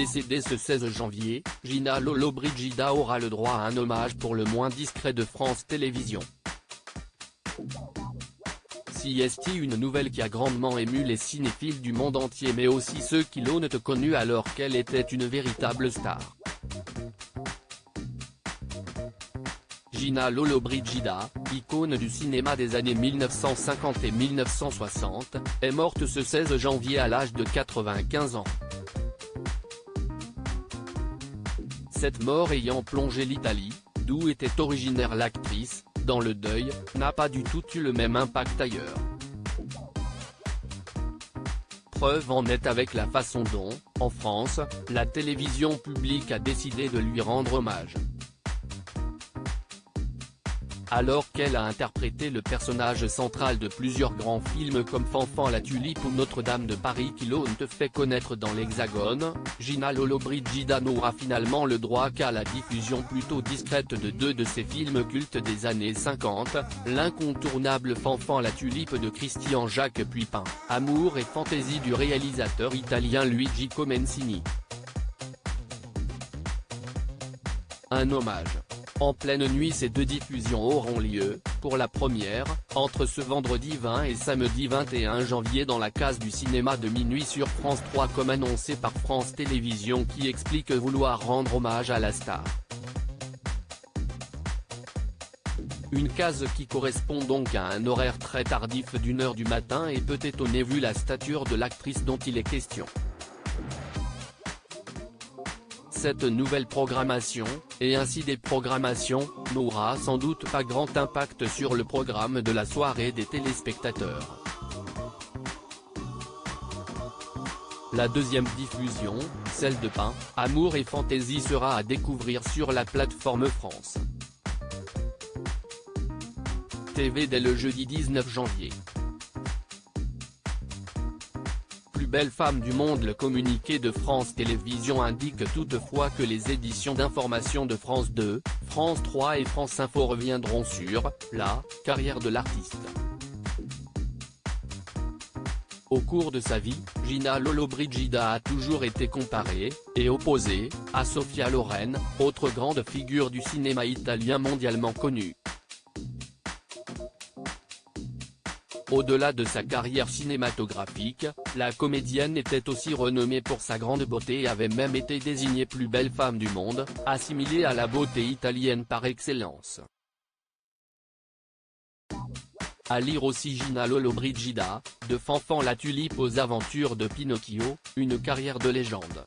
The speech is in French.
Décédée ce 16 janvier, Gina Lollobrigida aura le droit à un hommage pour le moins discret de France Télévisions. C'est une nouvelle qui a grandement ému les cinéphiles du monde entier mais aussi ceux qui l'ont connue alors qu'elle était une véritable star. Gina Lollobrigida, icône du cinéma des années 1950 et 1960, est morte ce 16 janvier à l'âge de 95 ans. Cette mort ayant plongé l'Italie, d'où était originaire l'actrice, dans le deuil, n'a pas du tout eu le même impact ailleurs. Preuve en est avec la façon dont, en France, la télévision publique a décidé de lui rendre hommage. Alors qu'elle a interprété le personnage central de plusieurs grands films comme Fanfan la Tulipe ou Notre-Dame de Paris qui l'ont fait connaître dans l'Hexagone, Gina Lollobrigida n'aura finalement le droit qu'à la diffusion plutôt discrète de deux de ses films cultes des années 50, l'incontournable Fanfan la Tulipe de Christian-Jacques Puypin, Amour et fantaisie du réalisateur italien Luigi Comencini. Un hommage. En pleine nuit, ces deux diffusions auront lieu, pour la première, entre ce vendredi 20 et samedi 21 janvier dans la case du cinéma de minuit sur France 3 comme annoncé par France Télévisions qui explique vouloir rendre hommage à la star. Une case qui correspond donc à un horaire très tardif d'1h du matin et peut étonner vu la stature de l'actrice dont il est question. Cette nouvelle programmation, et ainsi des programmations, n'aura sans doute pas grand impact sur le programme de la soirée des téléspectateurs. La deuxième diffusion, celle de Pain, Amour et fantaisie sera à découvrir sur la plateforme France TV dès le jeudi 19 janvier. Plus belle femme du monde. Le communiqué de France Télévisions indique toutefois que les éditions d'information de France 2, France 3 et France Info reviendront sur la carrière de l'artiste. Au cours de sa vie, Gina Lollobrigida a toujours été comparée, et opposée, à Sophia Loren, autre grande figure du cinéma italien mondialement connue. Au-delà de sa carrière cinématographique, la comédienne était aussi renommée pour sa grande beauté et avait même été désignée plus belle femme du monde, assimilée à la beauté italienne par excellence. À lire aussi Gina Lollobrigida, de Fanfan la Tulipe aux aventures de Pinocchio, une carrière de légende.